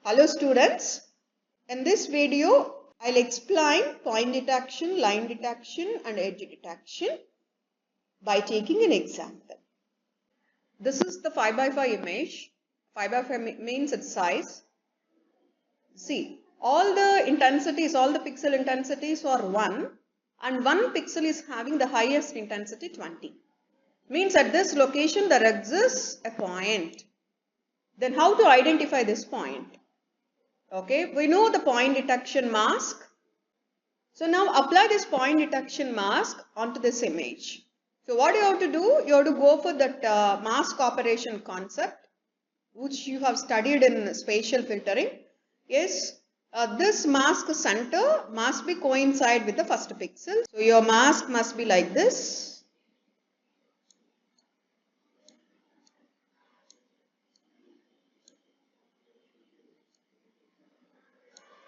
Hello students, in this video I'll explain point detection, line detection and edge detection by taking an example. This is the 5x5 image. 5x5 means its size. See, all the intensities, all the pixel intensities are 1 and one pixel is having the highest intensity 20. Means at this location there exists a point. Then how to identify this point? Okay, we know the point detection mask. So now apply this point detection mask onto this image. So what you have to do, you have to go for that mask operation concept which you have studied in spatial filtering. Yes, this mask center must be coincide with the first pixel. So your mask must be like this.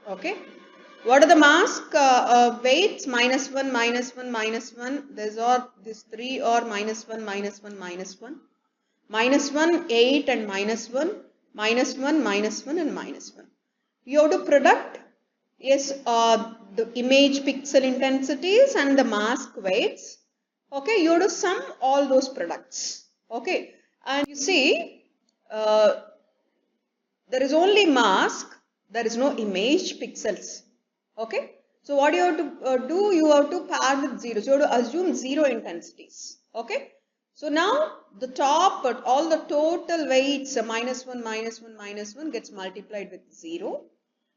Okay. What are the mask weights? -1, -1, -1. These three are -1, -1, -1. -1, 8 and -1, -1, -1 and -1. You have to product, yes, the image pixel intensities and the mask weights. Okay, you have to sum all those products. Okay, and you see, there is only mask. There is no image pixels. Okay. So what you have to do, you have to pair with 0. So you have to assume 0 intensities. Okay. So now the top, but all the total weights -1, -1, -1 gets multiplied with 0.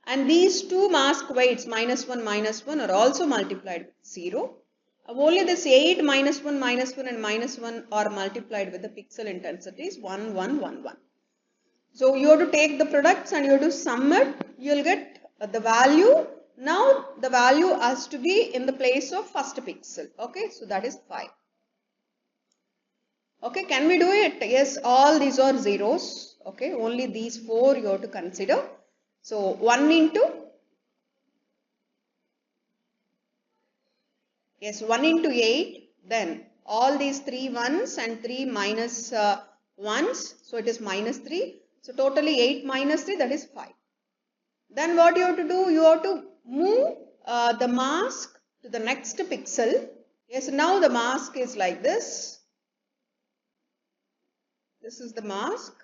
And these two mask weights -1, -1 are also multiplied with 0. Only this 8, -1, -1 and -1 are multiplied with the pixel intensities 1, 1, 1, 1. So you have to take the products and you have to sum it. You will get the value. Now the value has to be in the place of first pixel. Okay, so that is 5. Okay, can we do it? Yes, all these are zeros. Okay, only these 4 you have to consider. So 1 into, yes, 1 into 8. Then all these 3 ones and 3 minus ones. So it is -3. So totally 8 minus 3, that is 5. Then what you have to do, you have to move the mask to the next pixel. Yes, now the mask is like this. This is the mask.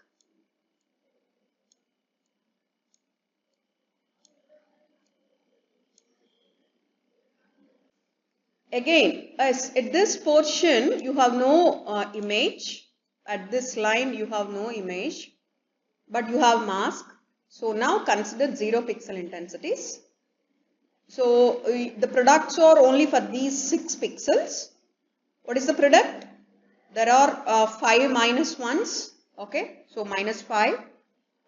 Again, as at this portion you have no image. At this line you have no image, but you have mask. So now consider 0 pixel intensities. So the products are only for these 6 pixels. What is the product? There are 5 minus ones. Okay, so -5.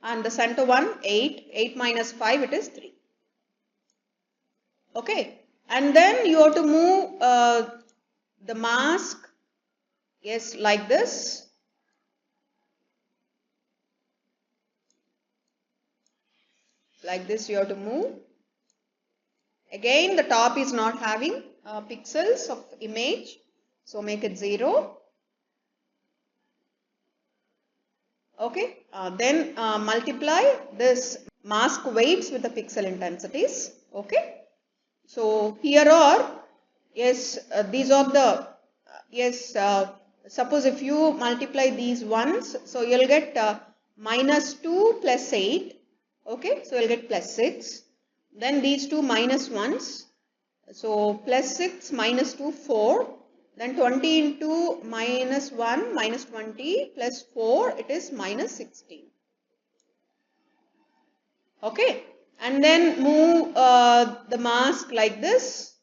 And the center one 8. 8 minus 5, it is 3. Okay, and then you have to move the mask, yes, like this. Like this you have to move. Again the top is not having pixels of image. So make it 0. Okay. Then multiply this mask weights with the pixel intensities. Okay. So here are, yes, these are the, yes, suppose if you multiply these ones, so you will get -2 plus 8. Okay, so you'll get +6. Then these two minus ones. So +6 minus 2, 4. Then 20 into -1 minus 20 plus 4, it is -16. Okay, and then move the mask like this.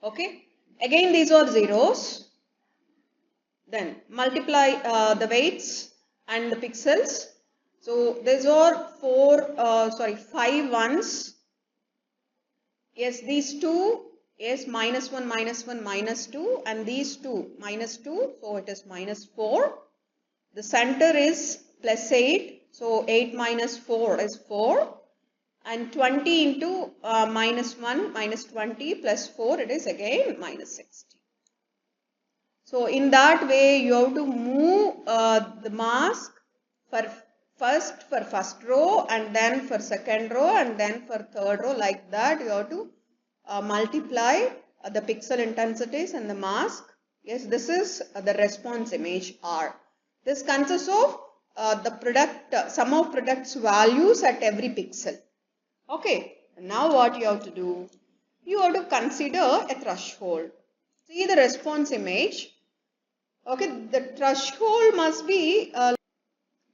Okay, again these are zeros. Then multiply the weights and the pixels. So these are 5 ones. Yes, these two, yes, -1, -1, -2, and these two -2. So it is -4. The center is +8. So 8 minus 4 is 4. And 20 into -1 minus 20 plus 4, it is again -60. So in that way, you have to move the mask for first row, and then for second row, and then for third row, like that. You have to multiply the pixel intensities and the mask. Yes, this is the response image R. This consists of the product, sum of products values at every pixel. Okay, now what you have to do? You have to consider a threshold. See the response image. Okay, the threshold must be,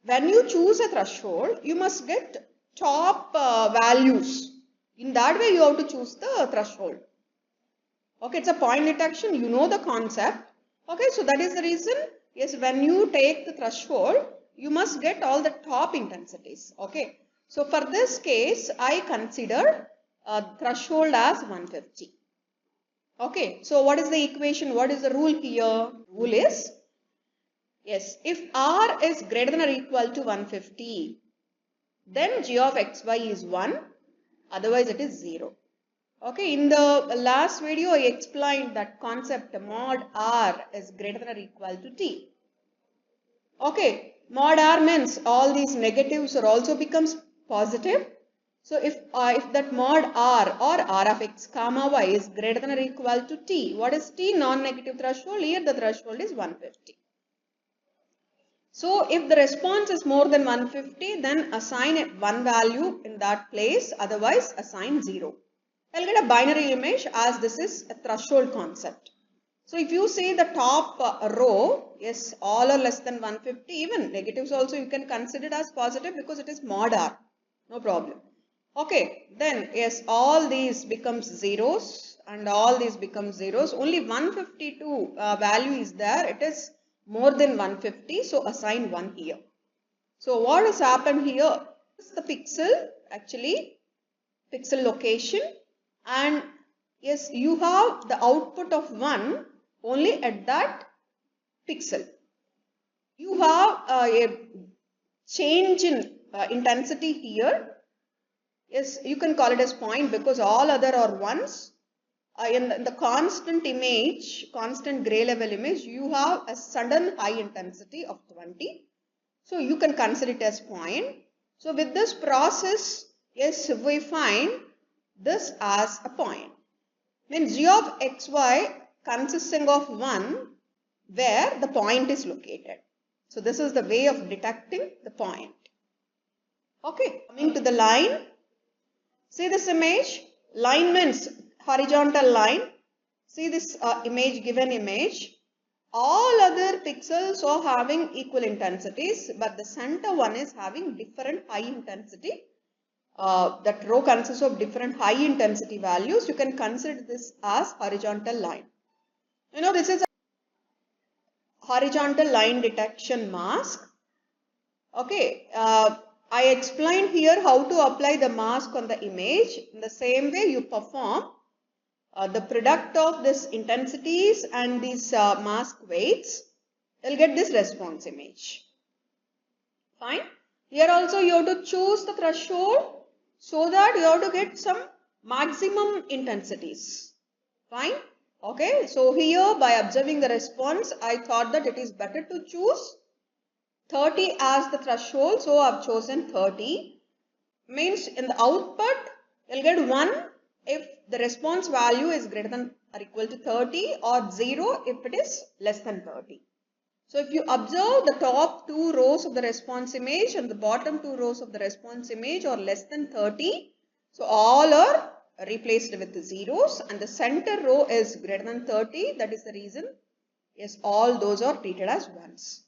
when you choose a threshold, you must get top values. In that way, you have to choose the threshold. Okay, it's a point detection, you know the concept. Okay, so that is the reason, yes, when you take the threshold, you must get all the top intensities. Okay, so for this case, I consider threshold as 150. Okay, so what is the equation? What is the rule here? Rule is, yes, if R is greater than or equal to 150, then g of xy is 1, otherwise it is 0. Okay, in the last video I explained that concept mod R is greater than or equal to T. Okay, mod R means all these negatives are also becomes positive. So if that mod R or R of x comma y is greater than or equal to T, what is T? Non-negative threshold. Here the threshold is 150. So if the response is more than 150, then assign one value in that place, otherwise assign 0. I'll get a binary image as this is a threshold concept. So if you see the top row, yes, all are less than 150, even negatives also you can consider it as positive because it is mod R, no problem. Okay, then yes, all these becomes zeros and all these become zeros. Only 152 value is there, it is more than 150, so assign 1 here. So what has happened here is the pixel, actually pixel location, and yes, you have the output of 1 only at that pixel. You have a change in intensity here. Yes, you can call it as point because all other are ones. In the constant image, constant gray level image, you have a sudden high intensity of 20. So you can consider it as point. So with this process, yes, we find this as a point. Means g of xy consisting of 1 where the point is located. So this is the way of detecting the point. Okay, coming to the line. See this image? Line means horizontal line. See this image, given image. All other pixels are having equal intensities, but the center one is having different high intensity. That row consists of different high intensity values. You can consider this as horizontal line. You know, this is a horizontal line detection mask. Okay, I explained here how to apply the mask on the image. In the same way, you perform the product of this intensities and these mask weights. You'll get this response image. Fine. Here also you have to choose the threshold so that you have to get some maximum intensities. Fine. Okay. So here by observing the response, I thought that it is better to choose 30 as the threshold. So I have chosen 30. Means in the output, you'll get 1 if the response value is greater than or equal to 30, or 0 if it is less than 30. So if you observe, the top 2 rows of the response image and the bottom 2 rows of the response image are less than 30. So all are replaced with the zeros, and the center row is greater than 30. That is the reason, yes, all those are treated as ones.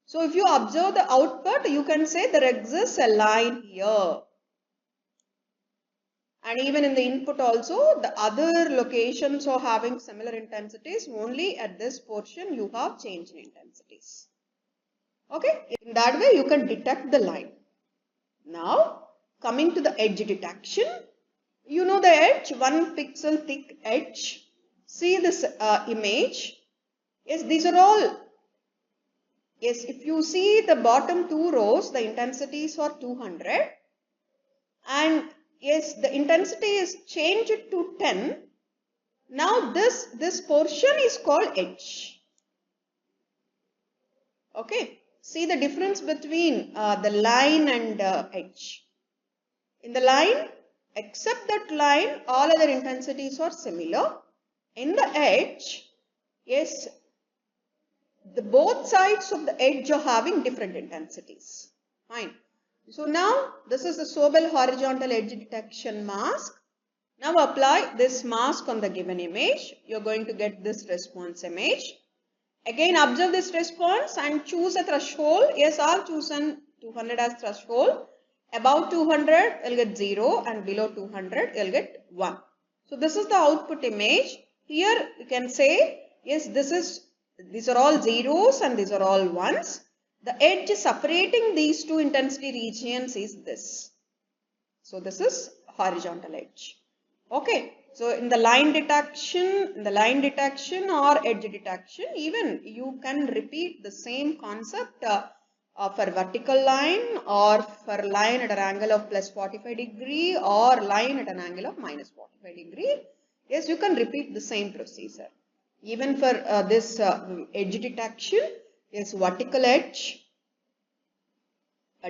So if you observe the output, you can say there exists a line here. And even in the input also, the other locations are having similar intensities. Only at this portion you have change in intensities. Okay, in that way you can detect the line. Now coming to the edge detection. You know the edge, 1 pixel thick edge. See this image. Yes, these are all. Yes, if you see the bottom 2 rows, the intensities are 200. And yes, the intensity is changed to 10. Now this portion is called edge. Okay, see the difference between the line and edge. In the line, except that line, all other intensities are similar. In the edge, yes, the both sides of the edge are having different intensities. Fine. So now this is the Sobel horizontal edge detection mask. Now apply this mask on the given image. You're going to get this response image. Again observe this response and choose a threshold. Yes, I've chosen 200 as threshold. Above 200 you'll get 0 and below 200 you'll get 1. So this is the output image. Here you can say, yes, these are all zeros and these are all ones. The edge separating these two intensity regions is this. So this is horizontal edge. Okay. So in the line detection or edge detection, even you can repeat the same concept for vertical line or for line at an angle of plus 45 degree or line at an angle of minus 45 degree. Yes, you can repeat the same procedure. Even for this edge detection, yes, vertical edge,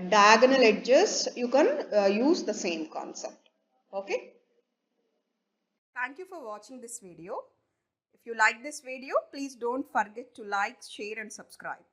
diagonal edges, you can use the same concept. Okay. Thank you for watching this video. If you like this video, please don't forget to like, share and subscribe.